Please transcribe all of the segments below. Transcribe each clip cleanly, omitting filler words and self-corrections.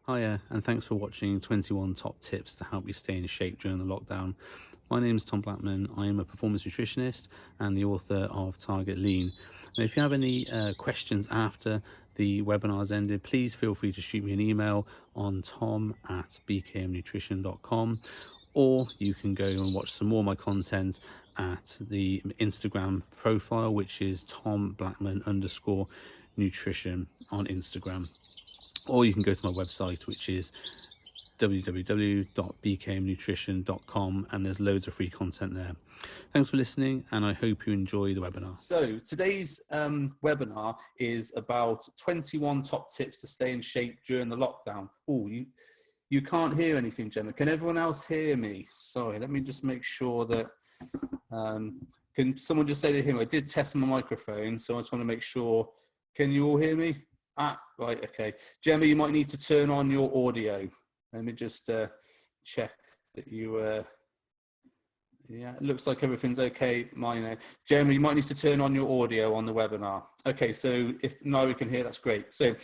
Hiya, and thanks for watching 21 Top Tips to help you stay in shape during the lockdown. My name is Tom Blackman. I am a performance nutritionist and the author of Target Lean. Now, if you have any questions after the webinar's ended, please feel free to shoot me an email on tom@bkmnutrition.com, or you can go and watch some more of my content at the Instagram profile, which is tomblackman_nutrition on Instagram. Or you can go to my website, which is www.bkmnutrition.com, and there's loads of free content there. Thanks for listening, and I hope you enjoy the webinar. So today's webinar is about 21 top tips to stay in shape during the lockdown. Oh, you can't hear anything, Gemma. Can everyone else hear me? Sorry, let me just make sure that... can someone just say to him, I did test my microphone, so I just want to make sure. Can you all hear me? Right, okay. Gemma, you might need to turn on your audio. Let me just check that you... yeah, it looks like everything's okay. Gemma, you might need to turn on your audio on the webinar. Okay, so if now we can hear, that's great. So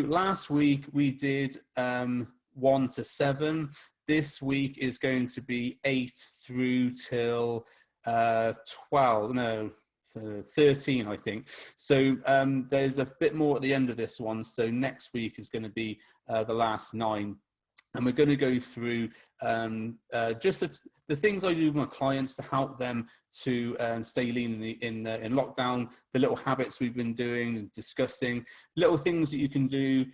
last week we did 1 to 7. This week is going to be 8 through till 12. No. 13, I think. So there's a bit more at the end of this one. So next week is going to be the last 9. And we're going to go through just the things I do with my clients to help them to stay lean in lockdown, the little habits we've been doing and discussing, little things that you can do.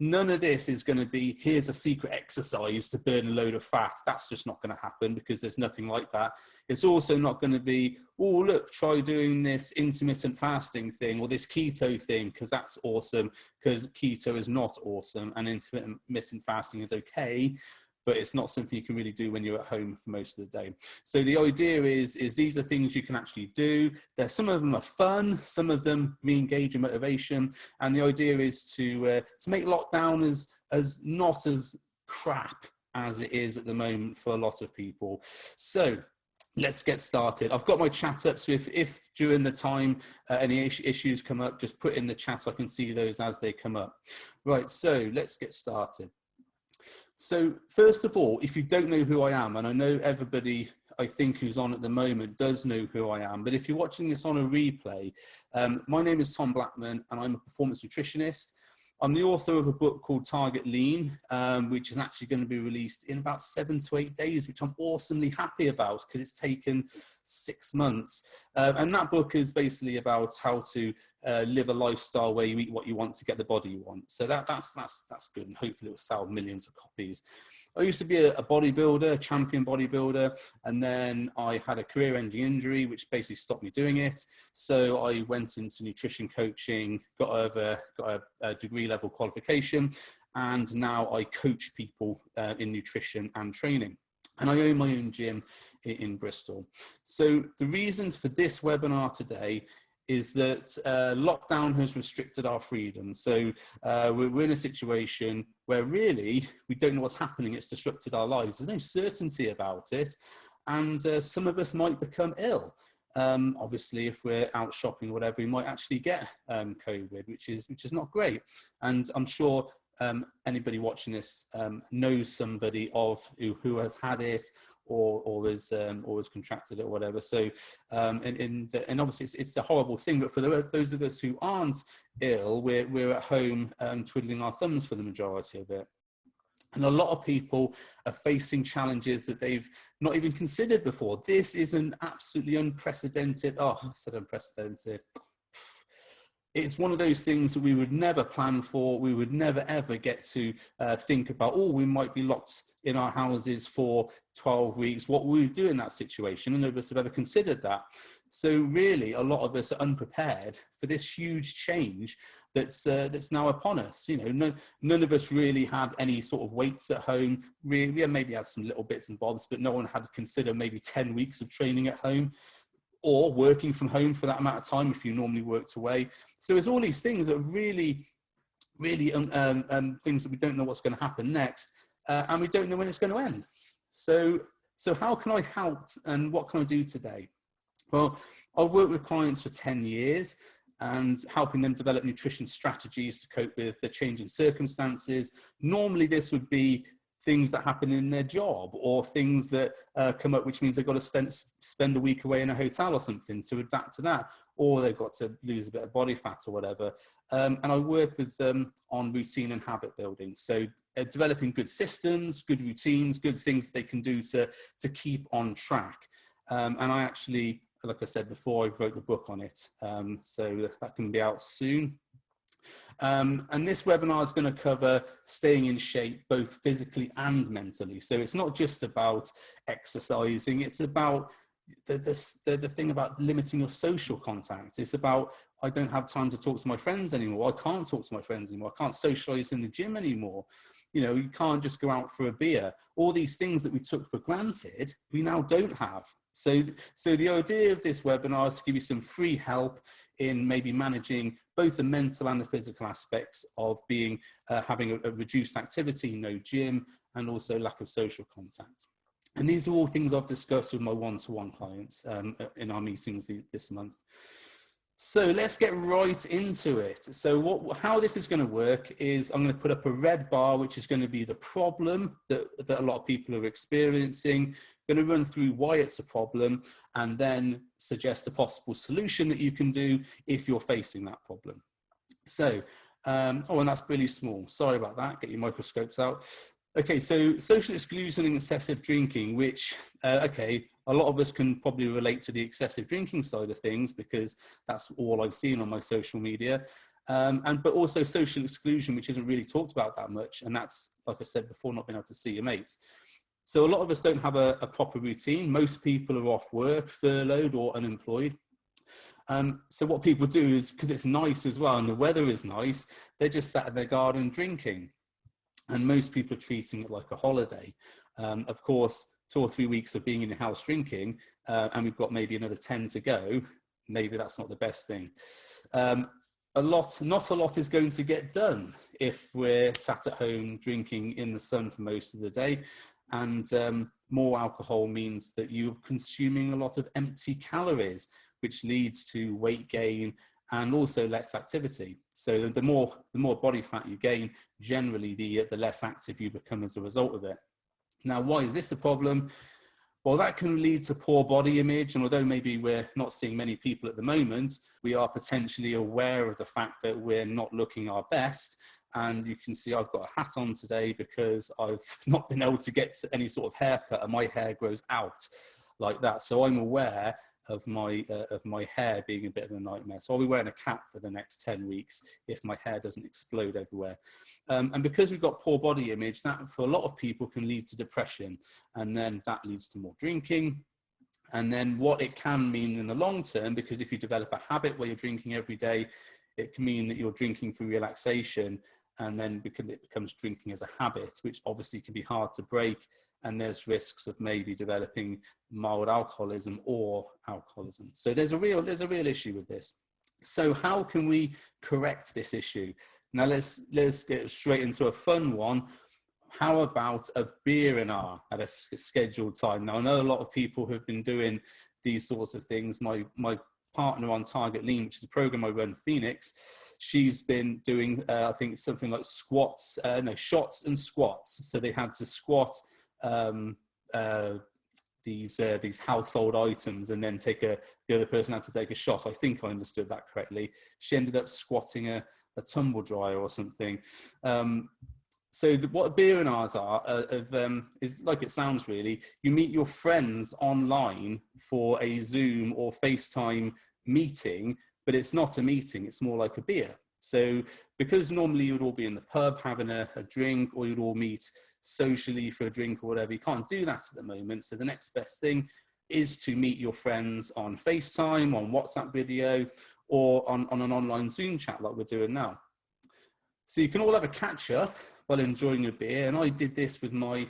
None of this is going to be, here's a secret exercise to burn a load of fat. That's just not going to happen because there's nothing like that. It's also not going to be, oh, look, try doing this intermittent fasting thing or this keto thing because that's awesome, because keto is not awesome and intermittent fasting is okay, but it's not something you can really do when you're at home for most of the day. So the idea is these are things you can actually do. Some of them are fun, some of them re-engage in motivation, and the idea is to make lockdown as not as crap as it is at the moment for a lot of people. So let's get started. I've got my chat up, so if during the time any issues come up, just put in the chat so I can see those as they come up. Right, so let's get started. So first of all, if you don't know who I am, and I know everybody I think who's on at the moment does know who I am, but if you're watching this on a replay, my name is Tom Blackman and I'm a performance nutritionist. I'm the author of a book called Target Lean, which is actually going to be released in about 7 to 8 days, which I'm awesomely happy about because it's taken 6 months. And that book is basically about how to live a lifestyle where you eat what you want to get the body you want. So that's good, and hopefully it will sell millions of copies. I used to be a bodybuilder, a champion bodybuilder, and then I had a career-ending injury, which basically stopped me doing it. So I went into nutrition coaching, got a degree-level qualification, and now I coach people in nutrition and training. And I own my own gym in Bristol. So the reasons for this webinar today is that lockdown has restricted our freedom. So we're in a situation where really we don't know what's happening. It's disrupted our lives. There's no certainty about it. And some of us might become ill. Obviously, if we're out shopping or whatever, we might actually get COVID, which is not great. And I'm sure anybody watching this knows somebody who has had it or has contracted it or whatever. So and obviously it's a horrible thing, but for those of us who aren't ill, we're at home twiddling our thumbs for the majority of it. And a lot of people are facing challenges that they've not even considered before. This is an absolutely unprecedented, I said unprecedented. It's one of those things that we would never plan for. We would never, ever get to think about, we might be locked in our houses for 12 weeks. What will we do in that situation? And none of us have ever considered that. So really, a lot of us are unprepared for this huge change that's now upon us. None of us really had any sort of weights at home. We maybe had some little bits and bobs, but no one had to consider maybe 10 weeks of training at home, or working from home for that amount of time if you normally worked away. So there's all these things that are really, really things that we don't know what's going to happen next, and we don't know when it's going to end. So how can I help, and what can I do today? Well, I've worked with clients for 10 years, and helping them develop nutrition strategies to cope with the changing circumstances. Normally this would be things that happen in their job, or things that come up, which means they've got to spend a week away in a hotel or something to adapt to that, or they've got to lose a bit of body fat or whatever. And I work with them on routine and habit building. So developing good systems, good routines, good things that they can do to keep on track. And I actually, like I said before, I wrote the book on it. So that can be out soon. And this webinar is going to cover staying in shape, both physically and mentally. So it's not just about exercising, it's about the thing about limiting your social contact. It's about, I don't have time to talk to my friends anymore. I can't talk to my friends anymore. I can't socialize in the gym anymore. You know, you can't just go out for a beer. All these things that we took for granted, we now don't have. So the idea of this webinar is to give you some free help in maybe managing both the mental and the physical aspects of being having a reduced activity, no gym, and also lack of social contact. And these are all things I've discussed with my one-to-one clients in our meetings this month. So let's get right into it. So how this is going to work is I'm going to put up a red bar, which is going to be the problem that a lot of people are experiencing. I'm going to run through why it's a problem, and then suggest a possible solution that you can do if you're facing that problem. So, oh, and that's really small. Sorry about that. Get your microscopes out. Okay, so social exclusion and excessive drinking, which, okay, a lot of us can probably relate to the excessive drinking side of things, because that's all I've seen on my social media. But also social exclusion, which isn't really talked about that much. And that's, like I said before, not being able to see your mates. So a lot of us don't have a proper routine. Most people are off work, furloughed or unemployed. So what people do is, because it's nice as well and the weather is nice, they're just sat in their garden drinking. And most people are treating it like a holiday. Of course, 2 or 3 weeks of being in your house drinking, and we've got maybe another 10 to go, maybe that's not the best thing. Not a lot is going to get done if we're sat at home drinking in the sun for most of the day. And more alcohol means that you're consuming a lot of empty calories, which leads to weight gain and also less activity. So the more body fat you gain, generally the less active you become as a result of it. Now, why is this a problem? Well, that can lead to poor body image. And although maybe we're not seeing many people at the moment, we are potentially aware of the fact that we're not looking our best. And you can see I've got a hat on today because I've not been able to get any sort of haircut, and my hair grows out like that. So I'm aware of my hair being a bit of a nightmare. So I'll be wearing a cap for the next 10 weeks if my hair doesn't explode everywhere. And because we've got poor body image, that for a lot of people can lead to depression. And then that leads to more drinking. And then what it can mean in the long term, because if you develop a habit where you're drinking every day, it can mean that you're drinking for relaxation, and then it becomes drinking as a habit, which obviously can be hard to break. And there's risks of maybe developing mild alcoholism or alcoholism. So there's a real issue with this. So how can we correct this issue? Now let's get straight into a fun one. How about a Beerinar at a scheduled time? Now I know a lot of people who've been doing these sorts of things. My partner on Target Lean, which is a program I run, Phoenix, she's been doing I think something like shots and squats. So they had to squat these household items, and then the other person had to take a shot. I think I understood that correctly. She ended up squatting a tumble dryer or something. So what Beerinars are is like it sounds really. You meet your friends online for a Zoom or FaceTime meeting, but it's not a meeting, it's more like a beer. So because normally you'd all be in the pub having a drink, or you'd all meet socially for a drink or whatever, you can't do that at the moment. So the next best thing is to meet your friends on FaceTime, on WhatsApp video, or on an online Zoom chat like we're doing now. So you can all have a catch up while enjoying a beer. And I did this with my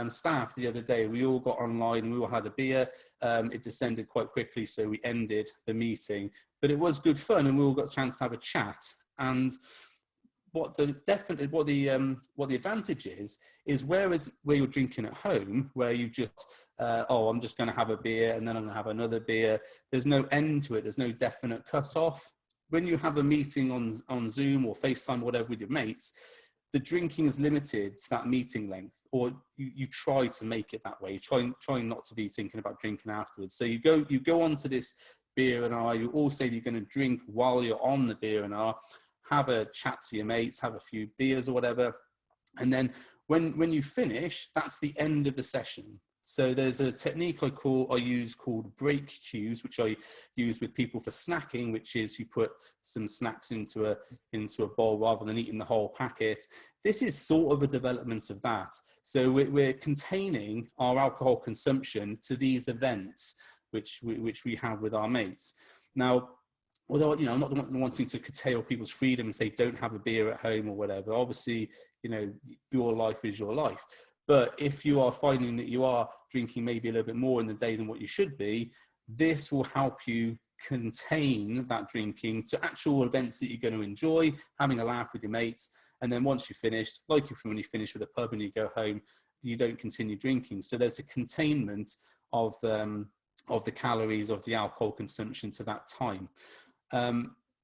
staff the other day. We all got online and we all had a beer. It descended quite quickly, so we ended the meeting. But it was good fun, and we all got a chance to have a chat. And what the advantage is where you're drinking at home, where you just I'm just going to have a beer and then I'm going to have another beer. There's no end to it. There's no definite cut off. when you have a meeting on Zoom or FaceTime or whatever with your mates, the drinking is limited to that meeting length, or you try to make it that way. Try not to be thinking about drinking afterwards. So you go onto this Beerinar, you all say you're going to drink while you're on the Beerinar, have a chat to your mates, have a few beers or whatever. And then when you finish, that's the end of the session. So there's a technique I use called break cues, which I use with people for snacking, which is you put some snacks into a bowl rather than eating the whole packet. This is sort of a development of that. So we're containing our alcohol consumption to these events, which we have with our mates. Now, although, you know, I'm not wanting to curtail people's freedom and say don't have a beer at home or whatever. Obviously, you know, your life is your life. But if you are finding that you are drinking maybe a little bit more in the day than what you should be, this will help you contain that drinking to actual events that you're going to enjoy, having a laugh with your mates. And then once you've finished, like when you finish with a pub and you go home, you don't continue drinking. So there's a containment of the calories of the alcohol consumption to that time.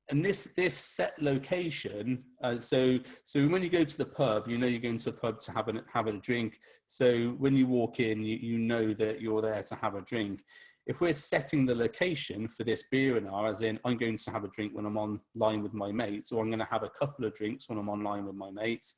And this set location, so when you go to the pub, you know you're going to a pub to have a drink. So when you walk in, you know that you're there to have a drink. If we're setting the location for this Beerinar, as in I'm going to have a drink when I'm online with my mates, or I'm going to have a couple of drinks when I'm online with my mates,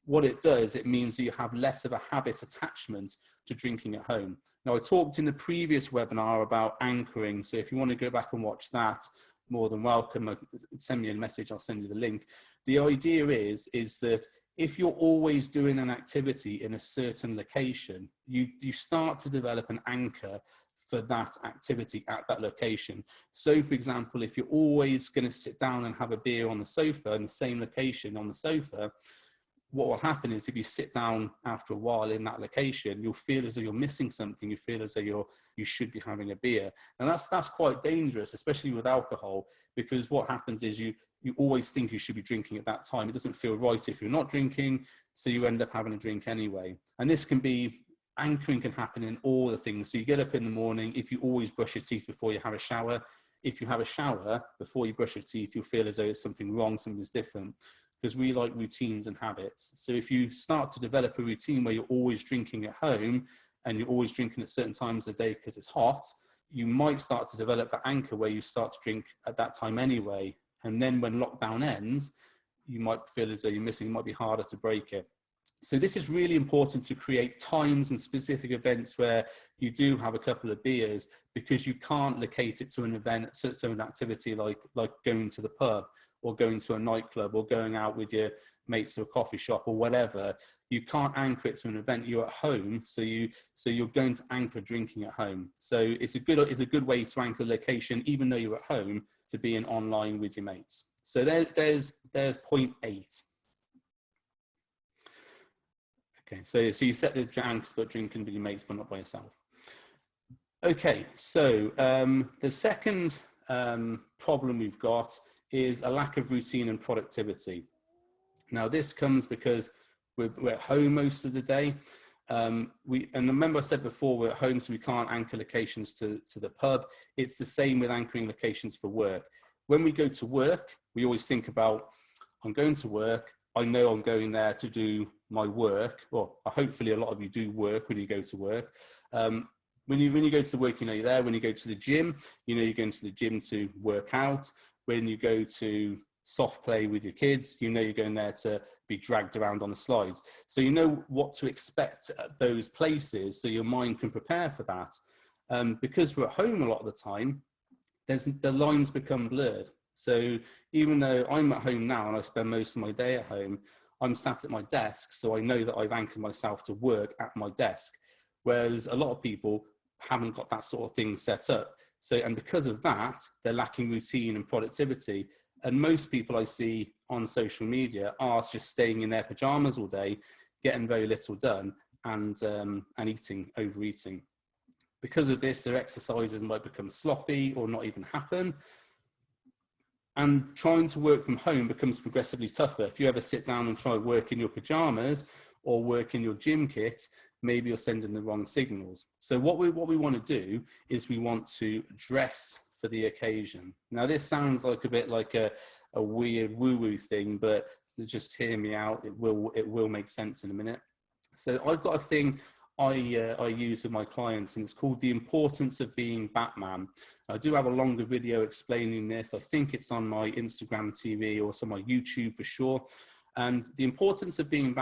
what it does, it means that you have less of a habit attachment to drinking at home. Now, I talked in the previous webinar about anchoring. So if you want to go back and watch that, more than welcome. Send me a message, I'll send you the link. The idea is that if you're always doing an activity in a certain location, you start to develop an anchor for that activity at that location. So for example, if you're always going to sit down and have a beer on the sofa in the same location on the sofa, what will happen is if you sit down after a while in that location, you'll feel as though you're missing something. You feel as though you should be having a beer. And that's quite dangerous, especially with alcohol, because what happens is you always think you should be drinking at that time. It doesn't feel right if you're not drinking, so you end up having a drink anyway. And this can be, anchoring can happen in all the things. So you get up in the morning, if you always brush your teeth before you have a shower, if you have a shower before you brush your teeth, you'll feel as though there's something wrong, something's different. Because we like routines and habits. So if you start to develop a routine where you're always drinking at home and you're always drinking at certain times of the day because it's hot, you might start to develop that anchor where you start to drink at that time anyway. And then when lockdown ends, you might feel as though you're missing, it might be harder to break it. So this is really important to create times and specific events where you do have a couple of beers, because you can't locate it to an event, so an activity like going to the pub or going to a nightclub or going out with your mates to a coffee shop or whatever. You can't anchor it to an event. You're at home, so you're going to anchor drinking at home. So it's a good way to anchor location, even though you're at home, to being online with your mates. So there's point 8. Okay, so you set the anchors about drinking with your mates, but not by yourself. Okay, so the second problem we've got is a lack of routine and productivity. Now, this comes because we're at home most of the day. And remember I said before, we're at home, so we can't anchor locations to the pub. It's the same with anchoring locations for work. When we go to work, we always think about, I'm going to work, I know I'm going there to do my work. Well, hopefully a lot of you do work when you go to work. When you go to work, you know you're there. When you go to the gym, you know you're going to the gym to work out. When you go to soft play with your kids, you know you're going there to be dragged around on the slides. So you know what to expect at those places, so your mind can prepare for that. Because we're at home a lot of the time, the lines become blurred. So even though I'm at home now and I spend most of my day at home, I'm sat at my desk, so I know that I've anchored myself to work at my desk. Whereas a lot of people haven't got that sort of thing set up. So, and because of that, they're lacking routine and productivity. And most people I see on social media are just staying in their pajamas all day, getting very little done, and overeating. Because of this, their exercises might become sloppy or not even happen. And trying to work from home becomes progressively tougher. If you ever sit down and try to work in your pajamas or work in your gym kit, maybe you're sending the wrong signals. So what we want to do is we want to dress for the occasion. Now, this sounds like a bit like a weird woo-woo thing, but just hear me out. It will make sense in a minute. So I've got a thing I use with my clients, and it's called The Importance of Being Batman. I do have a longer video explaining this. I think it's on my Instagram TV or some on my YouTube for sure. And the importance of being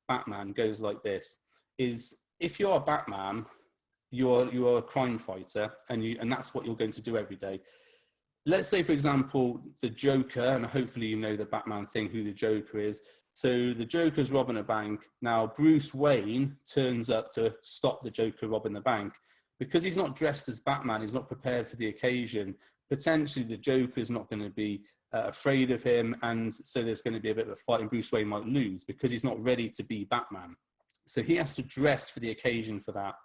Batman goes like this: is if you are Batman, you're a crime fighter, and that's what you're going to do every day. Let's say, for example, the Joker, and hopefully you know the Batman thing, who the Joker is. So the Joker's robbing a bank. Now, Bruce Wayne turns up to stop the Joker robbing the bank. Because he's not dressed as Batman, he's not prepared for the occasion, potentially the Joker's not going to be afraid of him, and so there's going to be a bit of a fight, and Bruce Wayne might lose because he's not ready to be Batman. So he has to dress for the occasion for that.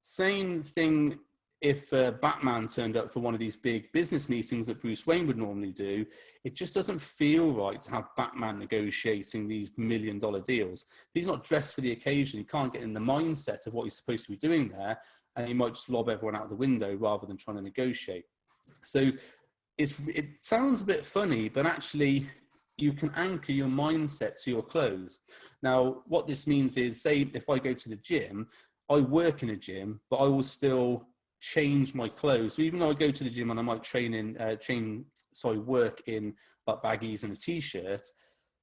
Same thing if Batman turned up for one of these big business meetings that Bruce Wayne would normally do. It just doesn't feel right to have Batman negotiating these $1 million deals. He's not dressed for the occasion. He can't get in the mindset of what he's supposed to be doing there, and he might just lob everyone out the window rather than trying to negotiate. So it sounds a bit funny, but actually you can anchor your mindset to your clothes. Now, what this means is, say if I go to the gym, I work in a gym, but I will still change my clothes. So even though I go to the gym and I might work in like baggies and a t-shirt,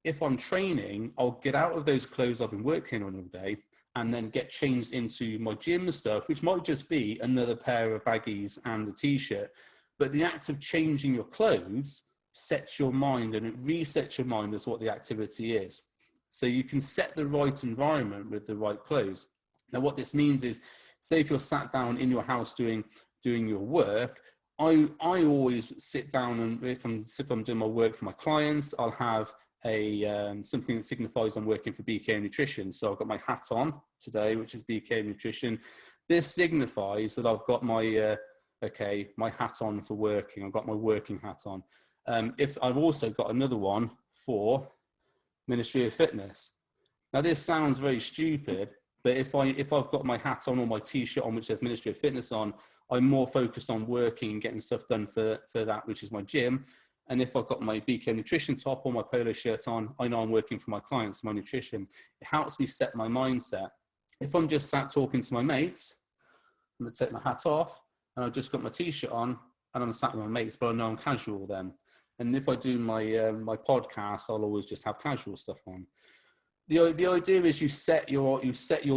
if I'm training, I'll get out of those clothes I've been working on all day and then get changed into my gym stuff, which might just be another pair of baggies and a t-shirt. But the act of changing your clothes sets your mind, and it resets your mind as what the activity is. So you can set the right environment with the right clothes. Now, what this means is, say if you're sat down in your house doing your work, I always sit down, and if I'm doing my work for my clients, I'll have something that signifies I'm working for BK Nutrition. So I've got my hat on today, which is BK Nutrition. This signifies that I've got my my hat on for working. I've got my working hat on. If I've also got another one for Ministry of Fitness. Now this sounds very stupid, but if I've got my hat on or my t-shirt on which says Ministry of Fitness on, I'm more focused on working and getting stuff done for that, which is my gym. And if I've got my BK Nutrition top or my polo shirt on, I know I'm working for my clients, my nutrition. It helps me set my mindset. If I'm just sat talking to my mates, I'm going to take my hat off, and I've just got my t-shirt on, and I'm sat with my mates, but I know I'm casual then. And if I do my podcast, I'll always just have casual stuff on. The idea is you set your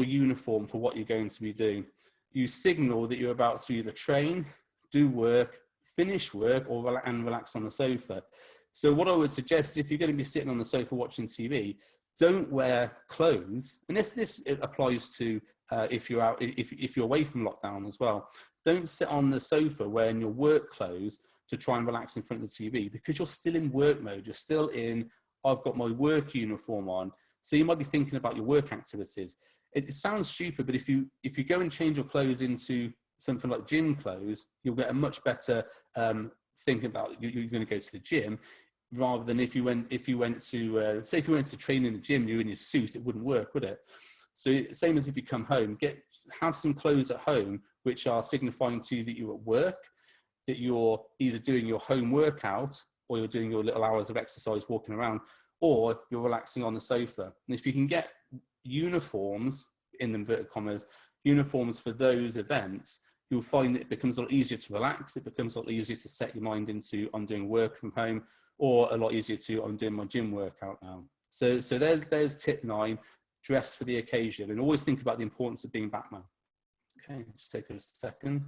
uniform for what you're going to be doing. You signal that you're about to either train, do work, finish work, and relax on the sofa. So what I would suggest is, if you're going to be sitting on the sofa watching TV, don't wear clothes. And this applies to if you're out, if you're away from lockdown as well. Don't sit on the sofa wearing your work clothes to try and relax in front of the TV, because you're still in work mode. You're still in, I've got my work uniform on. So you might be thinking about your work activities. It sounds stupid, but if you go and change your clothes into something like gym clothes, you'll get a much better thinking about you're going to go to the gym, rather than if you went to say if you went to train in the gym, you're in your suit, it wouldn't work, would it? So same as if you come home, have some clothes at home which are signifying to you that you're at work, that you're either doing your home workout or you're doing your little hours of exercise walking around, or you're relaxing on the sofa. And if you can get uniforms, in inverted commas, uniforms for those events, you'll find that it becomes a lot easier to relax. It becomes a lot easier to set your mind into, I'm doing work from home, or a lot easier to, I'm doing my gym workout now. So there's tip 9, dress for the occasion, and always think about the importance of being Batman. Okay, just take a second.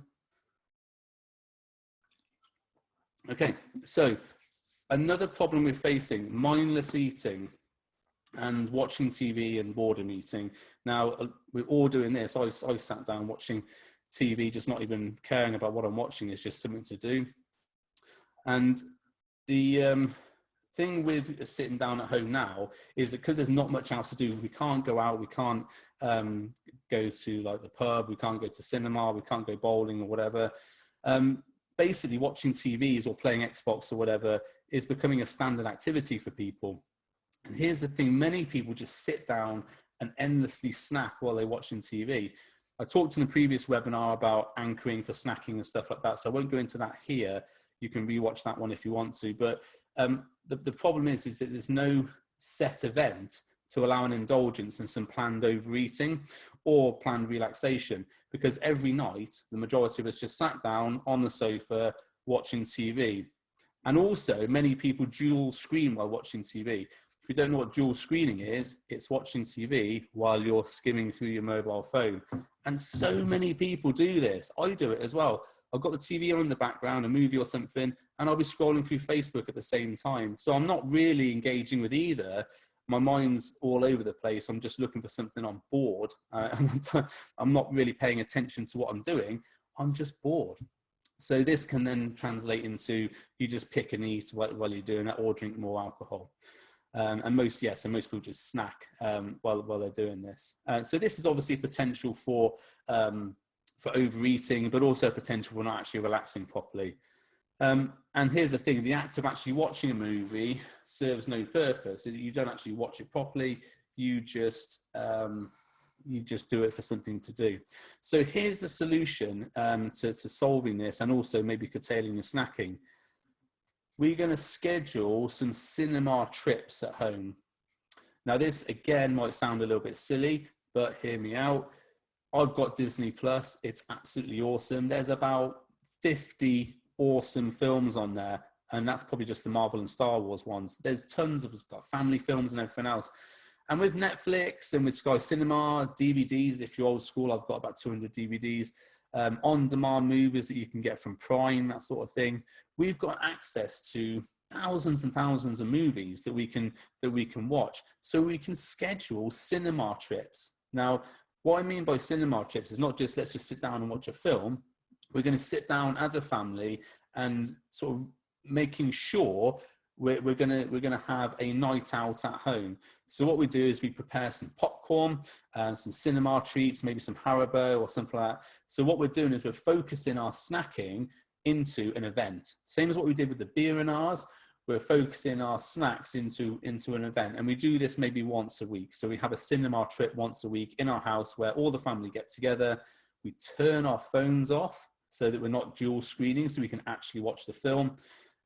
Okay, so another problem we're facing, mindless eating and watching TV and boredom eating. Now, we're all doing this. I sat down watching TV, just not even caring about what I'm watching. It's just something to do. And the thing with sitting down at home now is that because there's not much else to do, we can't go out, we can't go to like the pub, we can't go to cinema, we can't go bowling or whatever. Basically watching TVs or playing Xbox or whatever is becoming a standard activity for people. And here's the thing, many people just sit down and endlessly snack while they're watching TV. I talked in the previous webinar about anchoring for snacking and stuff like that, so I won't go into that here. You can rewatch that one if you want to, but the problem is that there's no set event to allow an indulgence and some planned overeating or planned relaxation, because every night the majority of us just sat down on the sofa watching TV. And also many people dual screen while watching TV. If you don't know what dual screening is, it's watching TV while you're skimming through your mobile phone. And so many people do this. I do it as well. I've got the TV on in the background, a movie or something, and I'll be scrolling through Facebook at the same time. So I'm not really engaging with either. My mind's all over the place. I'm just looking for something. I'm bored. I'm not really paying attention to what I'm doing. I'm just bored. So this can then translate into you just pick and eat while you're doing that, or drink more alcohol. And most people just snack while they're doing this. So this is obviously potential for overeating, but also potential for not actually relaxing properly. And here's the thing: the act of actually watching a movie serves no purpose. You don't actually watch it properly. You just do it for something to do. So here's the solution to solving this, and also maybe curtailing your snacking. We're going to schedule some cinema trips at home. Now this again might sound a little bit silly, but hear me out. I've got Disney Plus. It's absolutely awesome. There's about 50 awesome films on there, and that's probably just the Marvel and Star Wars ones. There's tons of family films and everything else. And with Netflix and with Sky Cinema, DVDs, if you're old school, I've got about 200 DVDs, on-demand movies that you can get from Prime, that sort of thing. We've got access to thousands and thousands of movies that we can watch. So we can schedule cinema trips. Now, what I mean by cinema trips is not just let's just sit down and watch a film. We're going to sit down as a family and sort of making sure we're going to have a night out at home. So what we do is we prepare some popcorn and some cinema treats, maybe some Haribo or something like that. So what we're doing is we're focusing our snacking into an event. Same as what we did with the Beerinars. We're focusing our snacks into an event, and we do this maybe once a week. So we have a cinema trip once a week in our house where all the family get together. We turn our phones off so that we're not dual screening, so we can actually watch the film.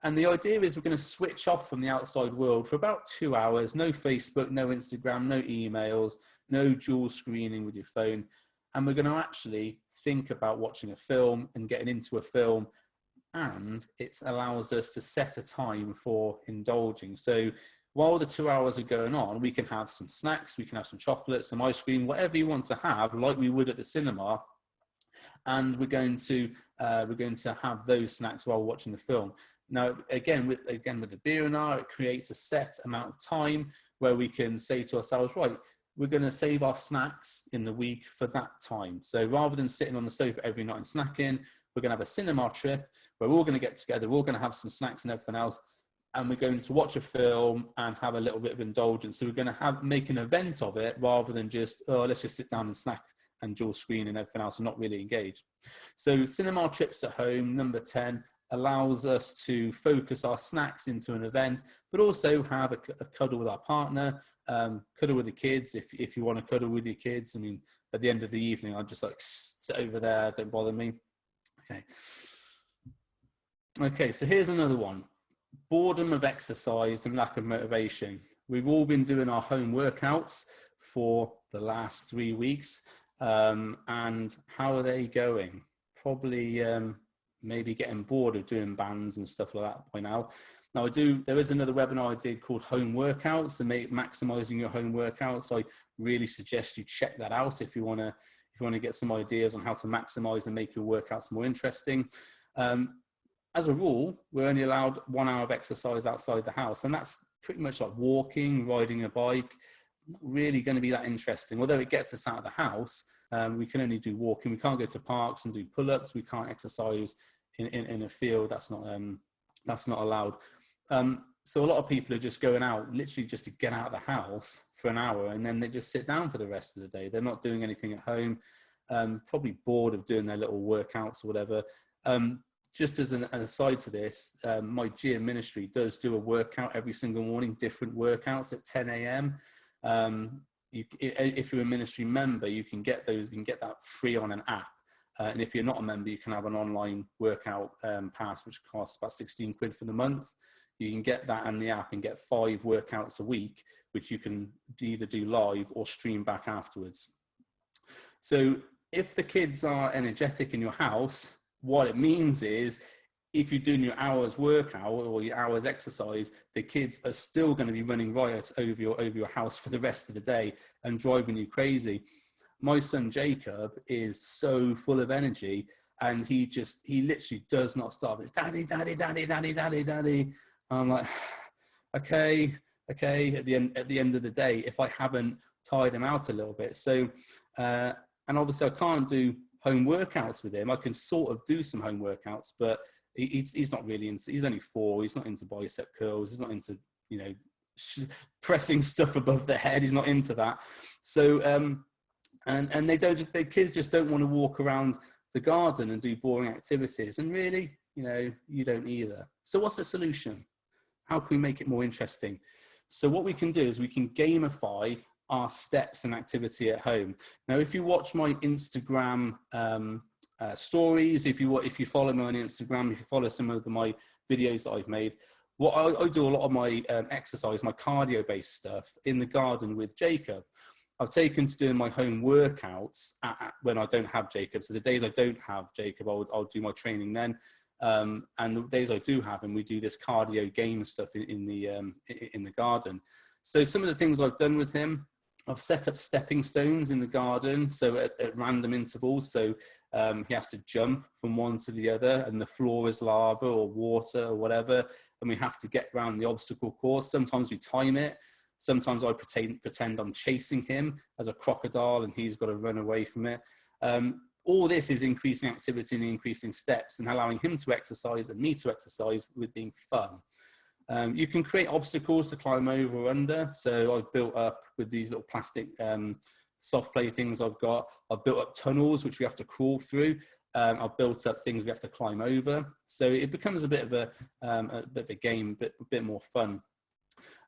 And the idea is we're going to switch off from the outside world for about 2 hours. No Facebook, no Instagram, no emails, no dual screening with your phone. And we're going to actually think about watching a film and getting into a film. And it allows us to set a time for indulging. So while the 2 hours are going on, we can have some snacks, we can have some chocolate, some ice cream, whatever you want to have, like we would at the cinema. And we're going to have those snacks while watching the film. Now, again with the Beerinar, it creates a set amount of time where we can say to ourselves, right, we're going to save our snacks in the week for that time. So rather than sitting on the sofa every night and snacking, we're going to have a cinema trip where we're all going to get together, we're all going to have some snacks and everything else, and we're going to watch a film and have a little bit of indulgence. So we're going to make an event of it rather than just, oh, let's just sit down and snack and dual screen and everything else and not really engage. So cinema trips at home, number 10, allows us to focus our snacks into an event, but also have a cuddle with our partner, cuddle with the kids if you want to cuddle with your kids. I mean, at the end of the evening, I'll just like sit over there, don't bother me. Okay, so here's another one. Boredom of exercise and lack of motivation. We've all been doing our home workouts for the last 3 weeks, and how are they going? Probably maybe getting bored of doing bands and stuff like that by now. Now there is another webinar I did called Home Workouts and maximizing your home workouts. I really suggest you check that out if you want to get some ideas on how to maximize and make your workouts more interesting. As a rule, we're only allowed 1 hour of exercise outside the house, and that's pretty much like walking, riding a bike. Not really going to be that interesting. Although it gets us out of the house, we can only do walking. We can't go to parks and do pull-ups. We can't exercise in a field. That's not allowed. So a lot of people are just going out literally just to get out of the house for an hour, and then they just sit down for the rest of the day. They're not doing anything at home, probably bored of doing their little workouts or whatever. Just as an aside to this, my gym ministry does do a workout every single morning, different workouts at 10 a.m. if you're a ministry member, you can get those, you can get that free on an app. And if you're not a member, you can have an online workout pass, which costs about 16 quid for the month. You can get that and the app and get 5 workouts a week, which you can either do live or stream back afterwards. So if the kids are energetic in your house, what it means is if you're doing your hours workout or your hours exercise, the kids are still going to be running riot over your house for the rest of the day and driving you crazy. My son Jacob is so full of energy, and he literally does not stop. It's daddy, daddy, daddy, daddy, daddy, daddy. I'm like, okay. At the end of the day, if I haven't tired him out a little bit. So, and obviously I can't do home workouts with him. I can sort of do some home workouts, but he's not really into. He's only 4. He's not into bicep curls. He's not into, you know, pressing stuff above the head. He's not into that. So, and the kids just don't want to walk around the garden and do boring activities. And really, you know, you don't either. So what's the solution? How can we make it more interesting? So what we can do is we can gamify our steps and activity at home. Now, if you watch my Instagram stories, if you follow me on Instagram, if you follow some of my videos that I've made, what I do a lot of my exercise, my cardio-based stuff in the garden with Jacob. I've taken to doing my home workouts when I don't have Jacob. So the days I don't have Jacob, I'll do my training then. And the days I do have him, we do this cardio game stuff in the garden. So some of the things I've done with him, I've set up stepping stones in the garden, so at random intervals. So he has to jump from one to the other, and the floor is lava or water or whatever, and we have to get around the obstacle course. Sometimes we time it. Sometimes I pretend I'm chasing him as a crocodile, and he's got to run away from it. All this is increasing activity and increasing steps and allowing him to exercise and me to exercise with being fun. You can create obstacles to climb over or under. So I've built up with these little plastic soft play things I've got. I've built up tunnels which we have to crawl through. I've built up things we have to climb over. So it becomes a bit of a game, a bit more fun.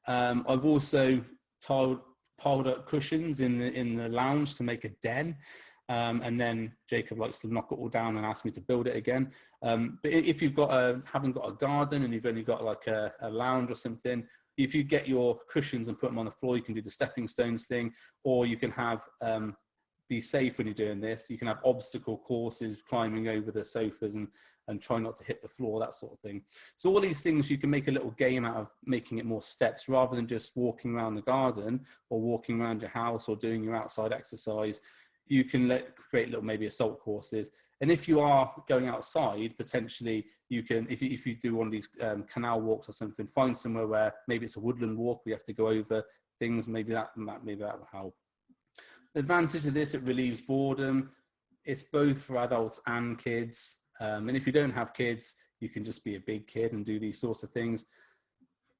I've also piled up cushions in the lounge to make a den. And then Jacob likes to knock it all down and ask me to build it again. But if you've haven't got a garden and you've only got like a lounge or something, if you get your cushions and put them on the floor, you can do the stepping stones thing, or you can have, be safe when you're doing this. You can have obstacle courses, climbing over the sofas and try not to hit the floor, that sort of thing. So all these things, you can make a little game out of making it more steps rather than just walking around the garden or walking around your house or doing your outside exercise. You can create little maybe assault courses. And if you are going outside, potentially you can, if you do one of these canal walks or something, find somewhere where maybe it's a woodland walk, we have to go over things, maybe that will help. The advantage of this, it relieves boredom. It's both for adults and kids. And if you don't have kids, you can just be a big kid and do these sorts of things.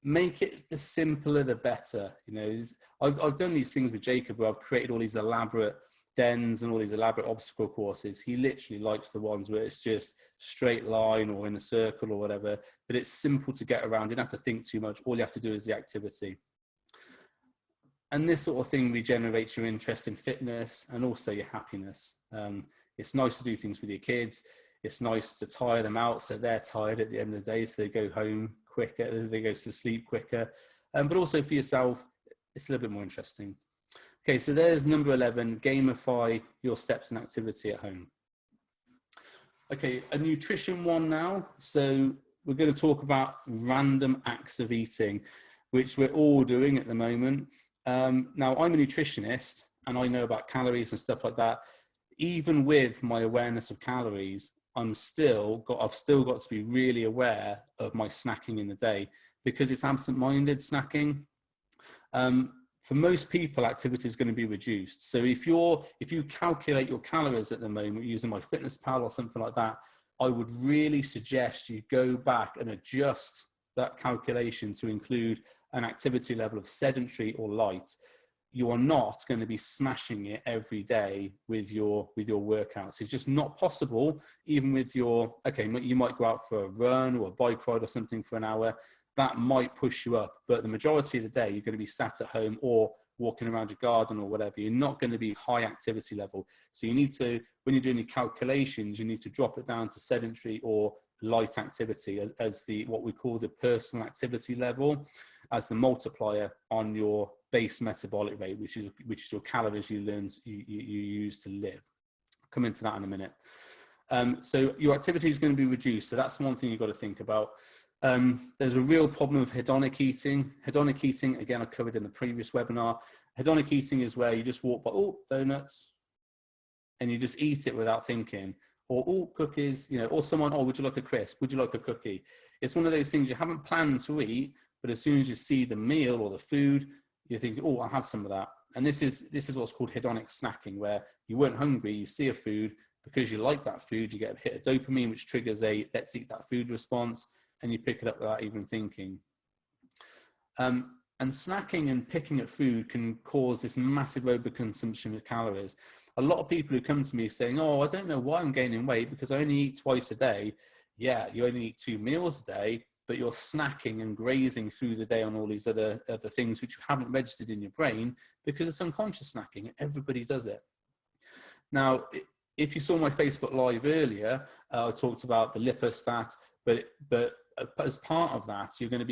Make it the simpler, the better. You know, I've done these things with Jacob where I've created all these elaborate dens and all these elaborate obstacle courses. He literally likes the ones where it's just straight line or in a circle or whatever, but it's simple to get around. You don't have to think too much. All you have to do is the activity. And this sort of thing regenerates your interest in fitness and also your happiness. It's nice to do things with your kids. It's nice to tire them out so they're tired at the end of the day, so they go home quicker, they go to sleep quicker. But also for yourself, it's a little bit more interesting. Okay, so there's number 11, gamify your steps and activity at home. Okay, a nutrition one now. So we're going to talk about random acts of eating, which we're all doing at the moment. Now, I'm a nutritionist and I know about calories and stuff like that. Even with my awareness of calories, I've still got to be really aware of my snacking in the day because it's absent-minded snacking. For most people, activity is going to be reduced. So if you calculate your calories at the moment using MyFitnessPal or something like that, I would really suggest you go back and adjust that calculation to include an activity level of sedentary or light. You are not going to be smashing it every day with your workouts. It's just not possible, even with your, okay, you might go out for a run or a bike ride or something for an hour. That might push you up, but the majority of the day you're going to be sat at home or walking around your garden or whatever, you're not going to be high activity level. So you need to, when you're doing your calculations, you need to drop it down to sedentary or light activity as the, what we call the personal activity level, as the multiplier on your base metabolic rate, which is your calories you use to live. I'll come into that in a minute. So your activity is going to be reduced. So that's one thing you've got to think about. There's a real problem with hedonic eating. Hedonic eating, again, I covered in the previous webinar. Hedonic eating is where you just walk by, oh, donuts, and you just eat it without thinking. Or, oh, cookies, you know, or someone, oh, would you like a crisp? Would you like a cookie? It's one of those things you haven't planned to eat, but as soon as you see the meal or the food, you think, oh, I'll have some of that. And this is what's called hedonic snacking, where you weren't hungry, you see a food, because you like that food, you get a hit of dopamine, which triggers a let's eat that food response, and you pick it up without even thinking. And snacking and picking at food can cause this massive overconsumption of calories. A lot of people who come to me saying, oh, I don't know why I'm gaining weight because I only eat twice a day. Yeah, you only eat 2 meals a day, but you're snacking and grazing through the day on all these other things which you haven't registered in your brain because it's unconscious snacking. Everybody does it. Now, if you saw my Facebook Live earlier, I talked about the lipostat, but as part of that, you're going to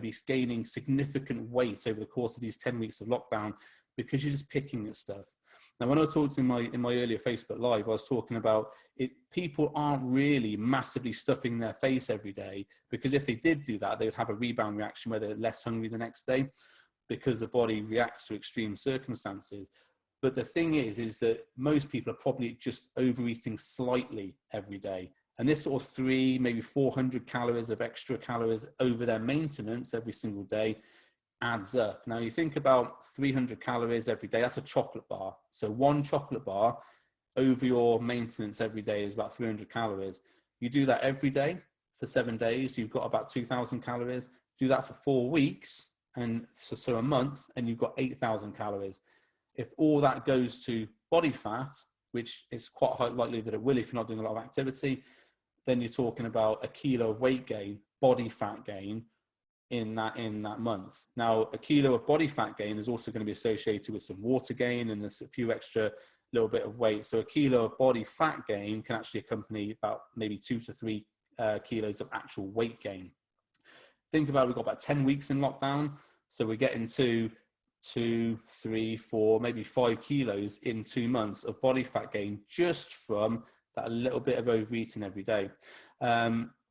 be gaining significant weight over the course of these 10 weeks of lockdown because you're just picking at stuff. Now, when I talked in my earlier Facebook Live, I was talking about it. People aren't really massively stuffing their face every day, because if they did do that, they would have a rebound reaction where they're less hungry the next day because the body reacts to extreme circumstances. But the thing is that most people are probably just overeating slightly every day. And this sort of 300, maybe 400 calories of extra calories over their maintenance every single day adds up. Now you think about 300 calories every day, that's a chocolate bar. So one chocolate bar over your maintenance every day is about 300 calories. You do that every day for 7 days, you've got about 2,000 calories. Do that for 4 weeks, and so a month, and you've got 8,000 calories. If all that goes to body fat, which is quite highly likely that it will if you're not doing a lot of activity, then you're talking about 1 kilo of weight gain, body fat gain in that month. Now, 1 kilo of body fat gain is also going to be associated with some water gain and there's a few extra little bit of weight. So 1 kilo of body fat gain can actually accompany about maybe 2 to 3 kilos of actual weight gain. Think about it, we've got about 10 weeks in lockdown. So we're getting to 2, 3, 4, maybe 5 kilos in 2 months of body fat gain just from that little bit of overeating every day.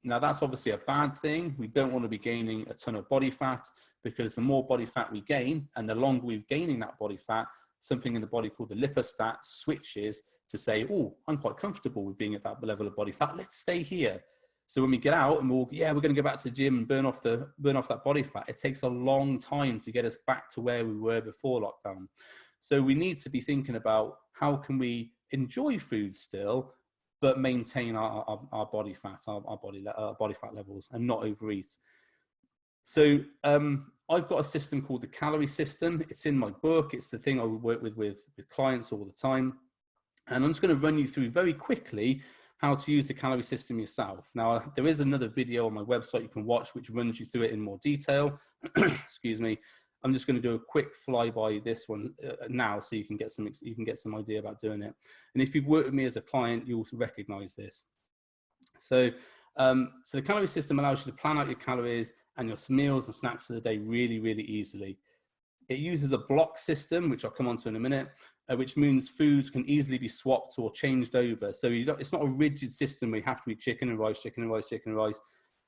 Now that's obviously a bad thing. We don't want to be gaining a ton of body fat, because the more body fat we gain and the longer we're gaining that body fat, something in the body called the lipostat switches to say, oh, I'm quite comfortable with being at that level of body fat. Let's stay here. So when we get out and we're going to go back to the gym and burn off that body fat, it takes a long time to get us back to where we were before lockdown. So we need to be thinking about how can we enjoy food still, but maintain our body fat, our body fat levels, and not overeat. So I've got a system called the Calorie system. It's in my book. It's the thing I work with clients all the time. And I'm just going to run you through very quickly how to use the Calorie system yourself. Now, there is another video on my website you can watch which runs you through it in more detail. Excuse me. I'm just going to do a quick flyby this one now, so you can get some idea about doing it. And if you've worked with me as a client, you'll recognize this. So the Calorie system allows you to plan out your calories and your meals and snacks for the day really, really easily. It uses a block system, which I'll come on to in a minute, which means foods can easily be swapped or changed over. So it's not a rigid system where you have to eat chicken and rice, chicken and rice, chicken and rice.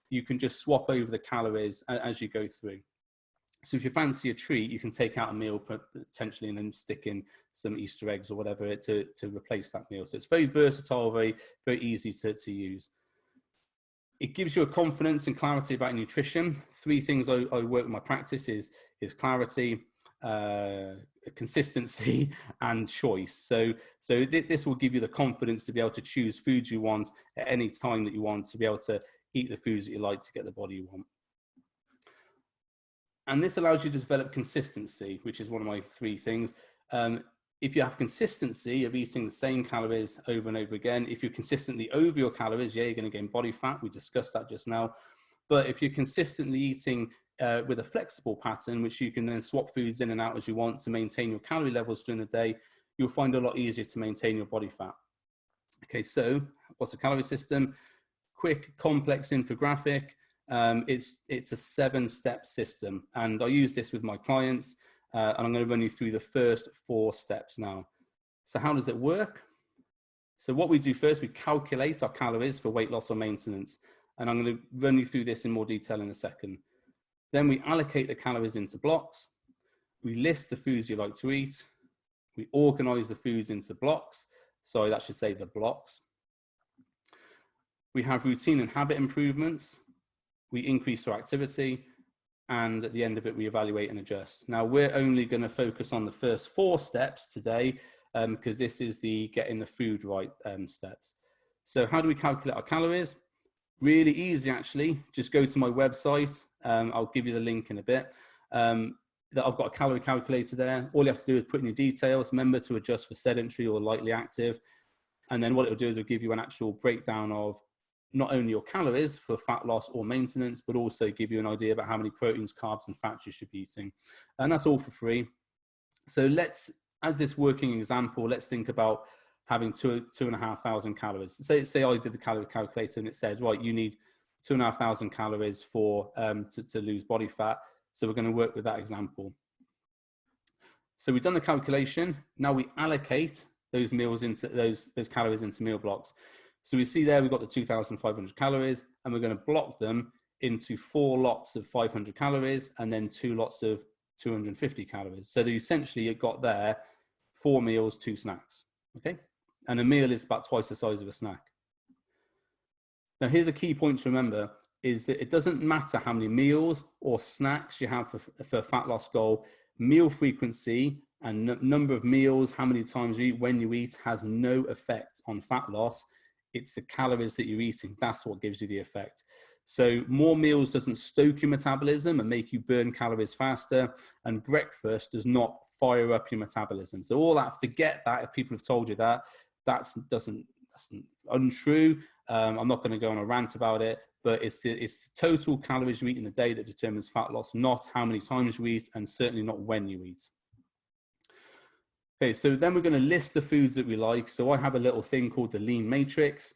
You can just swap over the calories as you go through. So if you fancy a treat, you can take out a meal potentially and then stick in some Easter eggs or whatever to replace that meal. So it's very versatile, very, very easy to use. It gives you a confidence and clarity about nutrition. 3 things I work with my practice is clarity, consistency, and choice. So this will give you the confidence to be able to choose foods you want at any time that you want, to be able to eat the foods that you like to get the body you want. And this allows you to develop consistency, which is one of my 3 things. If you have consistency of eating the same calories over and over again, if you're consistently over your calories, yeah, you're going to gain body fat. We discussed that just now. But if you're consistently eating with a flexible pattern, which you can then swap foods in and out as you want to maintain your calorie levels during the day, you'll find it a lot easier to maintain your body fat. Okay, so what's a calorie system? Quick, complex infographic. It's a 7-step system, and I use this with my clients, and I'm going to run you through the first 4 steps now. So how does it work? So what we do first, we calculate our calories for weight loss or maintenance, and I'm going to run you through this in more detail in a second. Then we allocate the calories into blocks. We list the foods you like to eat. We organize the foods into blocks. Sorry, that should say the blocks. We have routine and habit improvements. We increase our activity. And at the end of it, we evaluate and adjust. Now, we're only going to focus on the first 4 steps today, because this is the getting the food right steps. So how do we calculate our calories? Really easy, actually. Just go to my website. I'll give you the link in a bit. That I've got a calorie calculator there. All you have to do is put in your details. Remember to adjust for sedentary or lightly active. And then what it'll do is it'll give you an actual breakdown of not only your calories for fat loss or maintenance, but also give you an idea about how many proteins, carbs, and fats you should be eating. And that's all for free. So let's, as this working example, let's think about having 2,500 calories. Say I did the calorie calculator and it says, right, you need 2,500 calories for to lose body fat. So we're going to work with that example. So we've done the calculation. Now we allocate those meals into those calories into meal blocks. So we see there we've got the 2,500 calories, and we're going to block them into 4 lots of 500 calories and then 2 lots of 250 calories. So that essentially you've got there 4 meals, 2 snacks. Okay, and a meal is about twice the size of a snack. Now here's a key point to remember, is that it doesn't matter how many meals or snacks you have for a fat loss goal. Meal frequency and number of meals, how many times you eat, when you eat, has no effect on fat loss. It's the calories that you're eating. That's what gives you the effect. So more meals doesn't stoke your metabolism and make you burn calories faster. And breakfast does not fire up your metabolism. So all that, forget that. If people have told you that, that's untrue. I'm not going to go on a rant about it, but it's the total calories you eat in the day that determines fat loss, not how many times you eat, and certainly not when you eat. Okay, so then we're going to list the foods that we like. So I have a little thing called the lean matrix,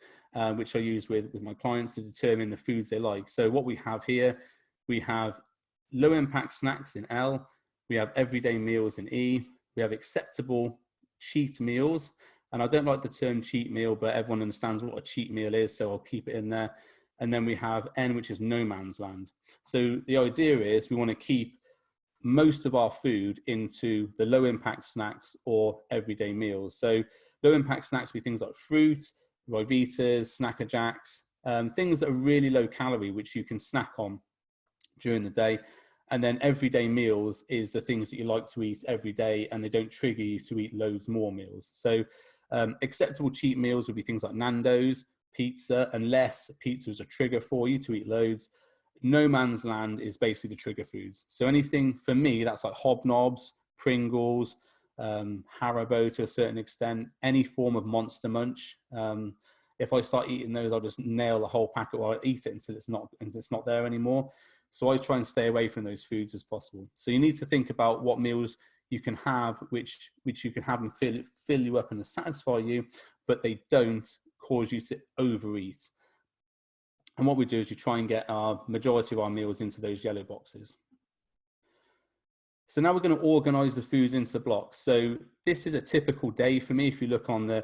which I use with my clients to determine the foods they like. So what we have here, we have low impact snacks in L, we have everyday meals in E, we have acceptable cheat meals. And I don't like the term cheat meal, but everyone understands what a cheat meal is, so I'll keep it in there. And then we have N, which is no man's land. So the idea is we want to keep most of our food into the low impact snacks or everyday meals. So low impact snacks be things like fruit, Rivitas, Snacker Jacks, things that are really low calorie, which you can snack on during the day. And then everyday meals is the things that you like to eat every day, and they don't trigger you to eat loads more meals. So acceptable cheat meals would be things like Nando's, pizza, unless pizza is a trigger for you to eat loads. No man's land is basically the trigger foods. So anything for me, that's like Hobnobs, Pringles, Haribo to a certain extent, any form of Monster Munch. If I start eating those, I'll just nail the whole packet, or I'll eat it until it's not there anymore. So I try and stay away from those foods as possible. So you need to think about what meals you can have, which you can have and fill you up and satisfy you, but they don't cause you to overeat. And what we do is you try and get our majority of our meals into those yellow boxes. So now we're going to organize the foods into blocks. So this is a typical day for me. If you look on the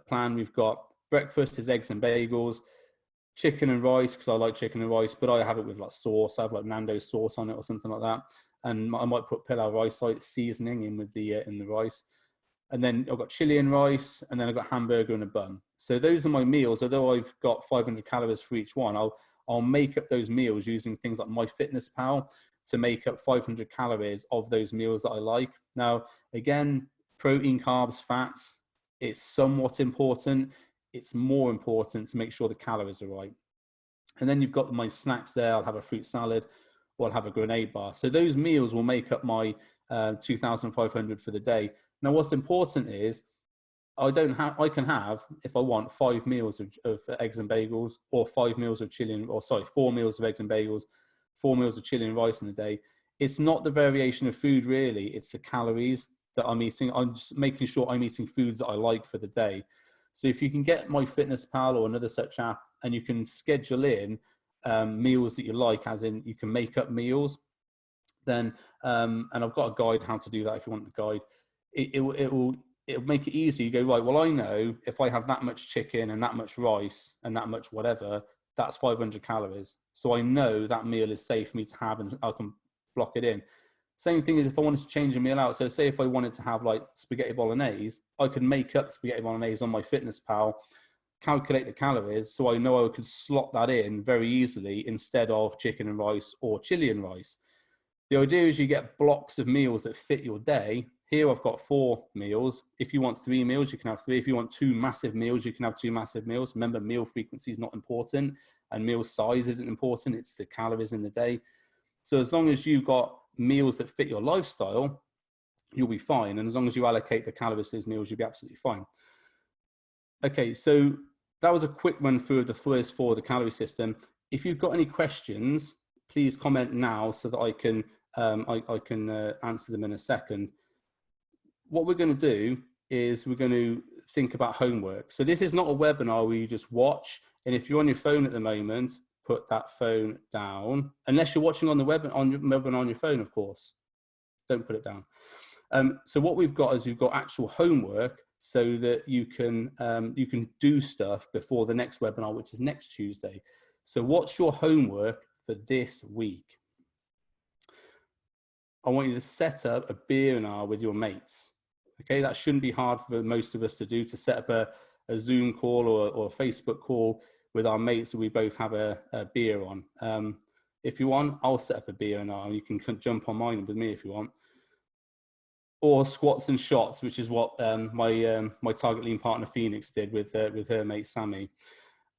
plan, we've got breakfast is eggs and bagels, chicken and rice, because I like chicken and rice, but I have it with like sauce. I have like Nando's sauce on it or something like that. And I might put pilau rice like seasoning in with the in the rice. And then I've got chili and rice, and then I've got hamburger and a bun. So those are my meals. Although I've got 500 calories for each one, I'll make up those meals using things like MyFitnessPal to make up 500 calories of those meals that I like. Now, again, protein, carbs, fats, it's somewhat important. It's more important to make sure the calories are right. And then you've got my snacks there. I'll have a fruit salad, or I'll have a grenade bar. So those meals will make up my 2,500 for the day. Now, what's important is I can have, if I want, 5 meals of eggs and bagels, or 5 meals of chili, or sorry, 4 meals of eggs and bagels, 4 meals of chili and rice in a day, it's not the variation of food really, it's the calories that I'm eating. I'm just making sure I'm eating foods that I like for the day. So if you can get MyFitnessPal or another such app and you can schedule in meals that you like, as in you can make up meals, then, and I've got a guide how to do that if you want the guide, it'll make it easy. You go, right, well, I know if I have that much chicken and that much rice and that much whatever, that's 500 calories. So I know that meal is safe for me to have and I can block it in. Same thing as if I wanted to change a meal out. So say if I wanted to have like spaghetti bolognese, I could make up spaghetti bolognese on MyFitnessPal, calculate the calories, so I know I could slot that in very easily instead of chicken and rice or chili and rice. The idea is you get blocks of meals that fit your day. Here I've got 4 meals. If you want 3 meals, you can have 3. If you want 2 massive meals, you can have 2 massive meals. Remember, meal frequency is not important and meal size isn't important. It's the calories in the day. So as long as you've got meals that fit your lifestyle, you'll be fine. And as long as you allocate the calories to those meals, you'll be absolutely fine. Okay, so that was a quick run through of the first 4 of the calorie system. If you've got any questions, please comment now so that I can answer them in a second. What we're going to do is we're going to think about homework. So this is not a webinar where you just watch. And if you're on your phone at the moment, put that phone down, unless you're watching on the webinar on your phone, of course. Don't put it down. So what we've got is we've got actual homework so that you can do stuff before the next webinar, which is next Tuesday. So what's your homework for this week? I want you to set up a Beerinar with your mates. Okay, that shouldn't be hard for most of us to do, to set up a Zoom call or a Facebook call with our mates that we both have a beer on. If you want, I'll set up a Beerinar. You can jump on mine with me if you want. Or squats and shots, which is what my target lean partner Phoenix did with her mate Sammy.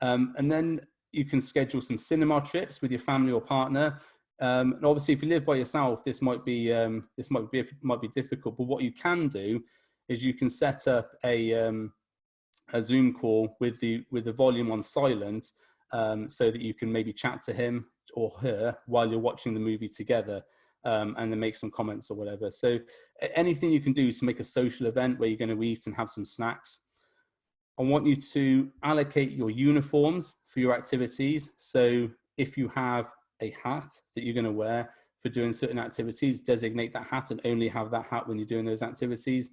And then you can schedule some cinema trips with your family or partner. And obviously, if you live by yourself, this might be difficult. But what you can do is you can set up a Zoom call with the volume on silent, so that you can maybe chat to him or her while you're watching the movie together, and then make some comments or whatever. So anything you can do to make a social event where you're going to eat and have some snacks. I want you to allocate your uniforms for your activities. So if you have a hat that you're going to wear for doing certain activities, designate that hat and only have that hat when you're doing those activities.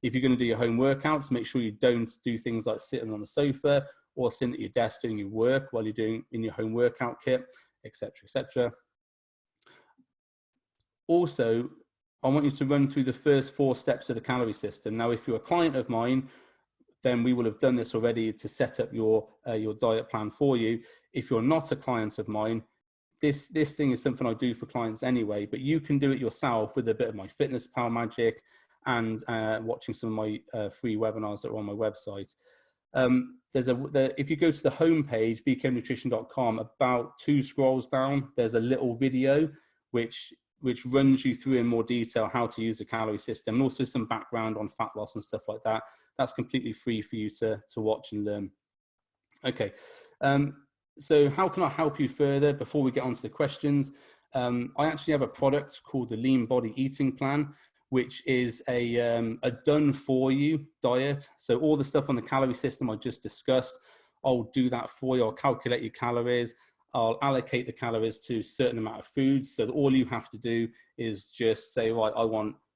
If you're going to do your home workouts, make sure you don't do things like sitting on the sofa or sitting at your desk doing your work while you're doing in your home workout kit, etc., etc. Also, I want you to run through the first 4 steps of the calorie system. Now, if you're a client of mine, then we will have done this already to set up your diet plan for you. If you're not a client of mine, this thing is something I do for clients anyway, but you can do it yourself with a bit of MyFitnessPal magic and watching some of my free webinars that are on my website. If you go to the homepage, bknutrition.com, about 2 scrolls down, there's a little video which runs you through in more detail how to use the calorie system, and also some background on fat loss and stuff like that. That's completely free for you to watch and learn. Okay, so how can I help you further before we get on to the questions? I actually have a product called the Lean Body Eating Plan, which is a done for you diet. So all the stuff on the calorie system I just discussed, I'll do that for you. I'll calculate your calories. I'll allocate the calories to a certain amount of foods. So that all you have to do is just say, right,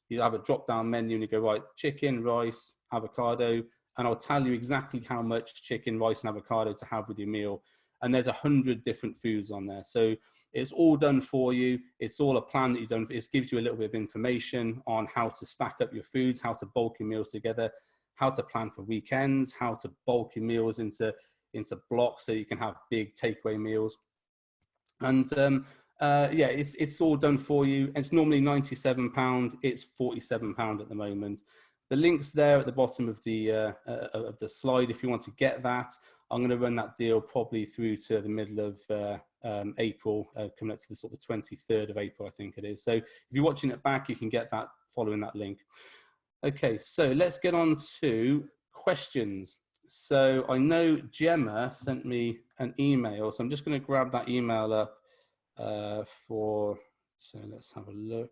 you have a drop down menu and you go, right, chicken, rice, avocado, and I'll tell you exactly how much chicken, rice, and avocado to have with your meal. And there's 100 different foods on there. So it's all done for you. It's all a plan that you've done. It gives you a little bit of information on how to stack up your foods, how to bulk your meals together, how to plan for weekends, how to bulk your meals into blocks so you can have big takeaway meals. And yeah, it's all done for you. It's normally £97. It's £47 at the moment. The link's there at the bottom of the slide if you want to get that. I'm going to run that deal probably through to the middle of April, coming up to the sort of 23rd of April, I think it is. So if you're watching it back, you can get that following that link. Okay, so let's get on to questions. So I know Gemma sent me an email, so I'm just going to grab that email up so let's have a look.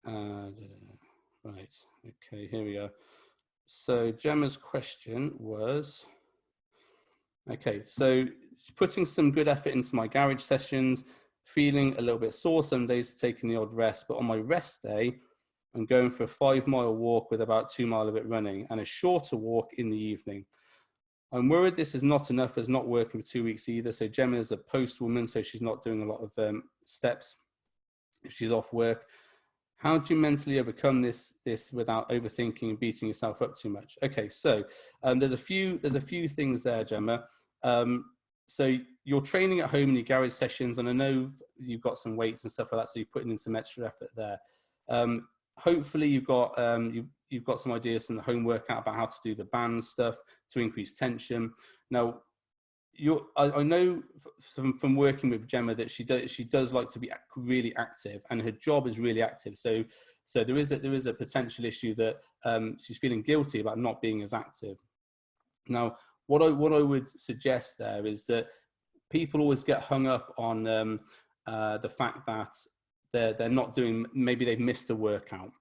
Right, okay, here we go. So Gemma's question was, okay, so putting some good effort into my garage sessions, feeling a little bit sore some days, taking the odd rest, but on my rest day, I'm going for a 5-mile walk with about 2 miles of it running and a shorter walk in the evening. I'm worried this is not enough, it's not working for 2 weeks either. So Gemma is a post woman, so she's not doing a lot of steps if she's off work. How do you mentally overcome this without overthinking and beating yourself up too much? Okay, so there's a few things there, Gemma. So you're training at home in your garage sessions, and I know you've got some weights and stuff like that, so you're putting in some extra effort there. Hopefully you've got some ideas from the home workout about how to do the band stuff to increase tension. Now, I know from working with Gemma that she does like to be really active, and her job is really active. So there is a potential issue that she's feeling guilty about not being as active. Now, what I would suggest there is that people always get hung up on the fact that they're not doing, maybe they've missed a workout,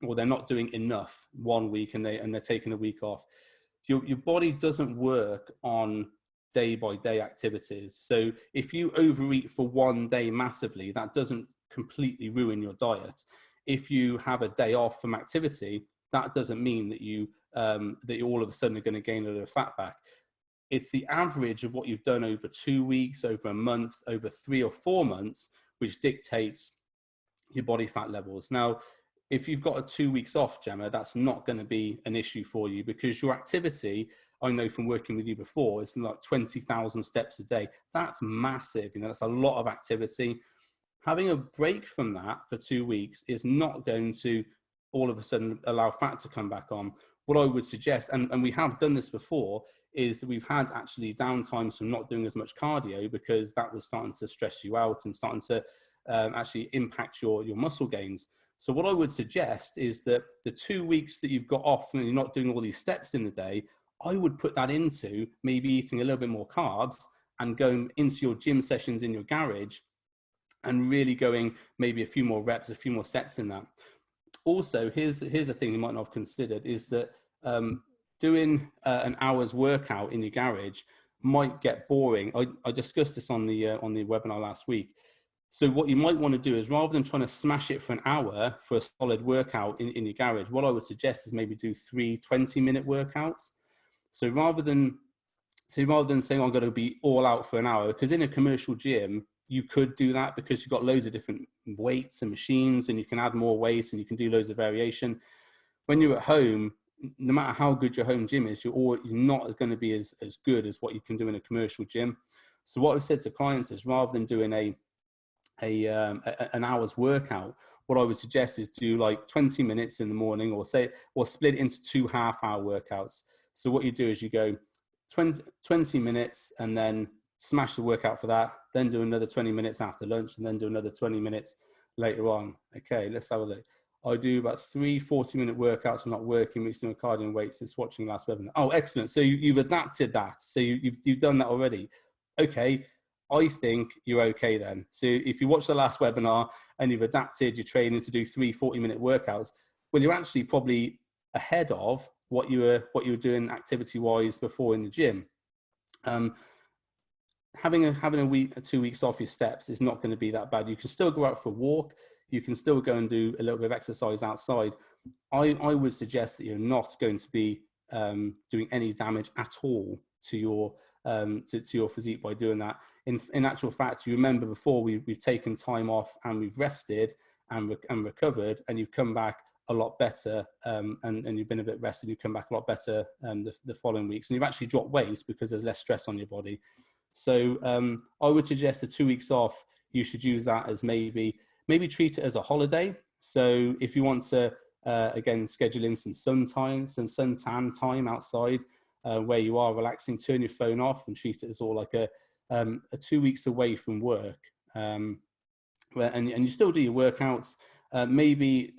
or they're not doing enough one week and they're taking a week off. Your body doesn't work on day-by-day activities. So if you overeat for one day massively, that doesn't completely ruin your diet. If you have a day off from activity, that doesn't mean that you all of a sudden are going to gain a little fat back. It's the average of what you've done over 2 weeks, over a month, over 3 or 4 months, which dictates your body fat levels. Now, if you've got a 2 weeks off, Gemma, that's not going to be an issue for you, because your activity, I know from working with you before, it's like 20,000 steps a day. That's massive. That's a lot of activity. Having a break from that for 2 weeks is not going to all of a sudden allow fat to come back on. What I would suggest, and we have done this before, is that we've had actually downtimes from not doing as much cardio, because that was starting to stress you out and starting to actually impact your muscle gains. So what I would suggest is that the 2 weeks that you've got off and you're not doing all these steps in the day, I would put that into maybe eating a little bit more carbs and going into your gym sessions in your garage and really going maybe a few more reps, a few more sets in that. Also, here's a thing you might not have considered, is that doing an hour's workout in your garage might get boring. I discussed this on the webinar last week. So what you might want to do is, rather than trying to smash it for an hour for a solid workout in your garage, what I would suggest is maybe do 3 20-minute workouts. So rather than saying I'm going to be all out for an hour, because in a commercial gym, you could do that because you've got loads of different weights and machines, and you can add more weights and you can do loads of variation. When you're at home, no matter how good your home gym is, you're not going to be as good as what you can do in a commercial gym. So what I've said to clients is, rather than doing an hour's workout, what I would suggest is do like 20 minutes in the morning, or split it into 2 half-hour workouts. So what you do is you go 20 minutes and then smash the workout for that, then do another 20 minutes after lunch, and then do another 20 minutes later on. Okay, let's have a look. I do about 3 40-minute workouts. I'm not working, mixing with cardio and weights since watching last webinar. Oh, excellent. So you've adapted that. So you've done that already. Okay, I think you're okay then. So if you watch the last webinar and you've adapted your training to do 3 40-minute workouts, well, you're actually probably ahead of what you were doing activity-wise before in the gym. Having a week or 2 weeks off your steps is not going to be that bad. You can still go out for a walk. You can still go and do a little bit of exercise outside. I would suggest that you're not going to be doing any damage at all to your physique by doing that. In actual fact, you remember before, we've taken time off and we've rested and recovered, and you've come back a lot better, and you've been a bit rested, you come back a lot better the following weeks, and you've actually dropped weight because there's less stress on your body. So I would suggest the 2 weeks off, you should use that as maybe treat it as a holiday. So if you want to again schedule in some suntan time outside where you are relaxing, turn your phone off and treat it as all like a 2 weeks away from work, and you still do your workouts. Maybe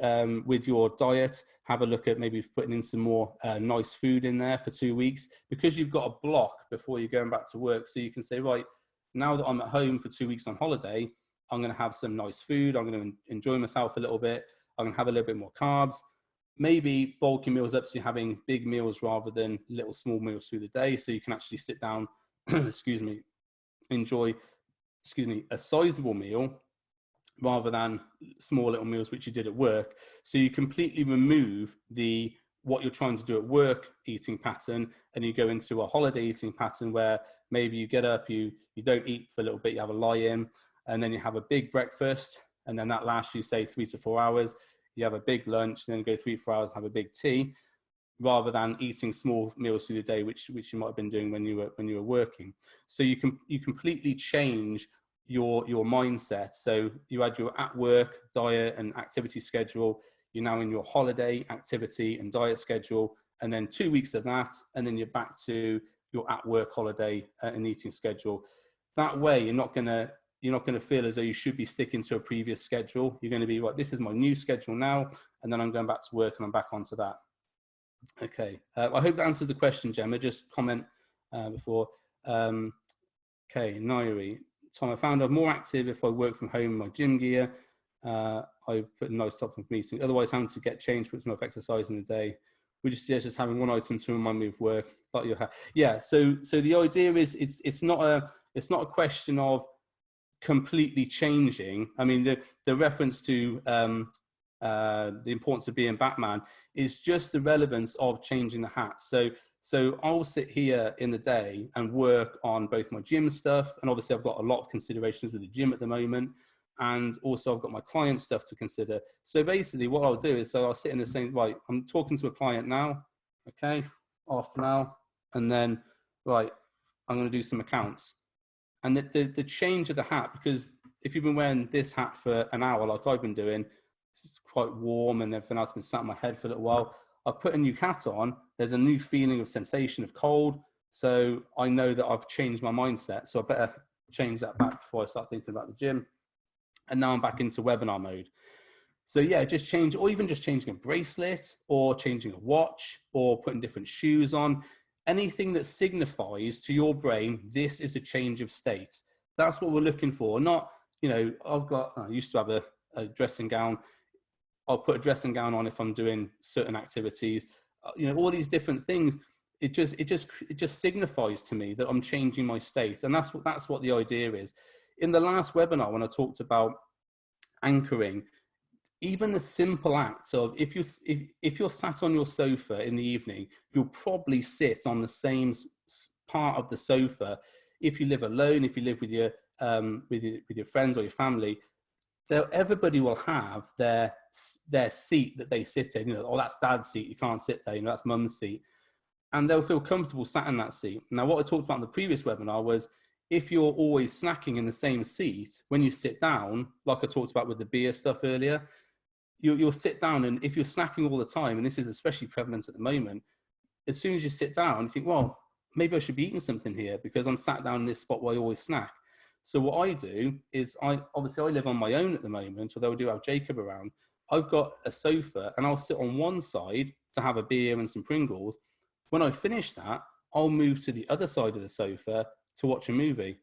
with your diet, have a look at maybe putting in some more nice food in there for 2 weeks, because you've got a block before you're going back to work. So you can say, right, now that I'm at home for 2 weeks on holiday, I'm going to have some nice food. I'm going to enjoy myself a little bit. I'm going to have a little bit more carbs, maybe bulking meals up, so you're having big meals rather than little small meals through the day. So you can actually sit down, excuse me, enjoy, a sizable meal rather than small little meals which you did at work. So you completely remove what you're trying to do at work eating pattern, and you go into a holiday eating pattern where maybe you get up, you don't eat for a little bit, you have a lie-in, and then you have a big breakfast, and then that lasts you, say, 3 to 4 hours. You have a big lunch, and then go 3 to 4 hours and have a big tea, rather than eating small meals through the day, which you might have been doing when you were working. So you completely change your mindset. So you had your at work diet and activity schedule. You're now in your holiday activity and diet schedule, and then 2 weeks of that, and then you're back to your at work holiday and eating schedule. That way, you're not going to feel as though you should be sticking to a previous schedule. You're going to be like, this is my new schedule now, and then I'm going back to work and I'm back onto that. Okay, I hope that answers the question, Gemma. Just comment before. Okay, Nairi. Tom, I found I'm more active if I work from home in my gym gear. I put a nice top of meeting. Otherwise, having to get changed, puts enough exercise in the day. We just having one item to remind me of work. But yeah. So the idea is it's not a question of completely changing. I mean, the reference to the importance of being Batman is just the relevance of changing the hat. So I'll sit here in the day and work on both my gym stuff, and obviously I've got a lot of considerations with the gym at the moment, and also I've got my client stuff to consider. So basically what I'll do is, I'll sit in the same, right, I'm talking to a client now, okay, off now, and then, right, I'm going to do some accounts. And the change of the hat, because if you've been wearing this hat for an hour, like I've been doing, it's quite warm and everything else has been sat in my head for a little while. I put a new hat on, there's a new feeling of sensation of cold. So I know that I've changed my mindset. So I better change that back before I start thinking about the gym. And now I'm back into webinar mode. So yeah, just change, or even just changing a bracelet or changing a watch or putting different shoes on. Anything that signifies to your brain, this is a change of state. That's what we're looking for. Not, I used to have a dressing gown. I'll put a dressing gown on if I'm doing certain activities, all these different things. It just signifies to me that I'm changing my state. And that's what the idea is. In the last webinar, when I talked about anchoring, even the simple act of, if you're sat on your sofa in the evening, you'll probably sit on the same part of the sofa. If you live alone, if you live with your friends or your family, everybody will have their seat that they sit in. Oh, that's dad's seat, you can't sit there. That's mum's seat, and they'll feel comfortable sat in that seat. Now, what I talked about in the previous webinar was, if you're always snacking in the same seat, when you sit down, like I talked about with the beer stuff earlier, you'll sit down, and if you're snacking all the time, and this is especially prevalent at the moment, as soon as you sit down, you think, well, maybe I should be eating something here because I'm sat down in this spot where I always snack. So what I do is, obviously I live on my own at the moment, although I do have Jacob around. I've got a sofa, and I'll sit on one side to have a beer and some Pringles. When I finish that, I'll move to the other side of the sofa to watch a movie.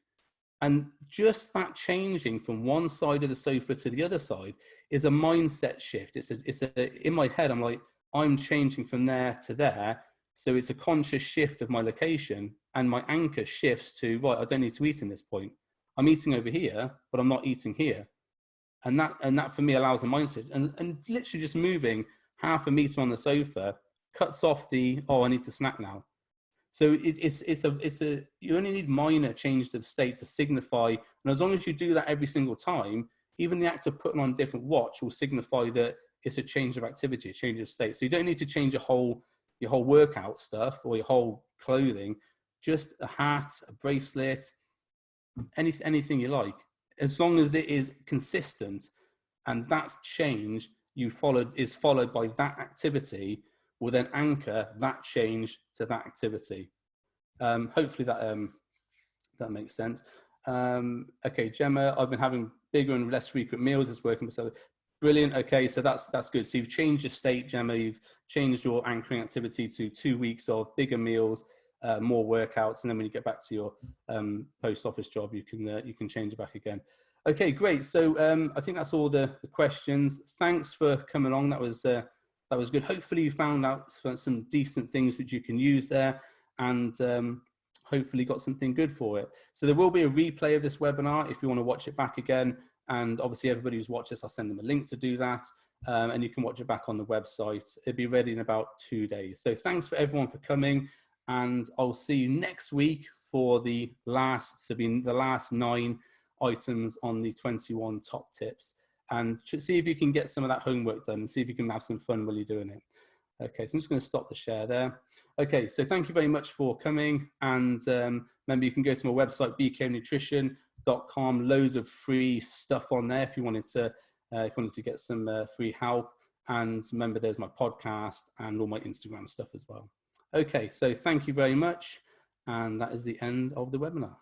And just that changing from one side of the sofa to the other side is a mindset shift. In my head, I'm like, I'm changing from there to there. So it's a conscious shift of my location, and my anchor shifts to, right, I don't need to eat in this point. I'm eating over here, but I'm not eating here. And that for me allows a mindset, and literally just moving half a meter on the sofa cuts off I need to snack now. So you only need minor changes of state to signify, and as long as you do that every single time, even the act of putting on a different watch will signify that it's a change of activity, a change of state. So you don't need to change your whole workout stuff or your whole clothing, just a hat, a bracelet, anything you like, as long as it is consistent, and that change is followed by that activity, will then anchor that change to that activity. Hopefully that makes sense. Okay, Gemma, I've been having bigger and less frequent meals. It's working. So brilliant. Okay, so that's good. So you've changed your state, Gemma. You've changed your anchoring activity to 2 weeks of bigger meals more workouts, and then when you get back to your post office job, you can change it back again. Okay, great. So I think that's all the questions. Thanks for coming along. That was good. Hopefully you found out some decent things which you can use there, and hopefully got something good for it. So there will be a replay of this webinar if you want to watch it back again. And obviously everybody who's watched this, I'll send them a link to do that. And you can watch it back on the website. It'll be ready in about 2 days. So thanks for everyone for coming. And I'll see you next week for the last 9 items on the 21 top tips, and see if you can get some of that homework done and see if you can have some fun while you're doing it. Okay, so I'm just going to stop the share there. Okay, so thank you very much for coming, and remember you can go to my website bknutrition.com. Loads of free stuff on there if you wanted to get some free help. And remember, there's my podcast and all my Instagram stuff as well. Okay, so thank you very much, and that is the end of the webinar.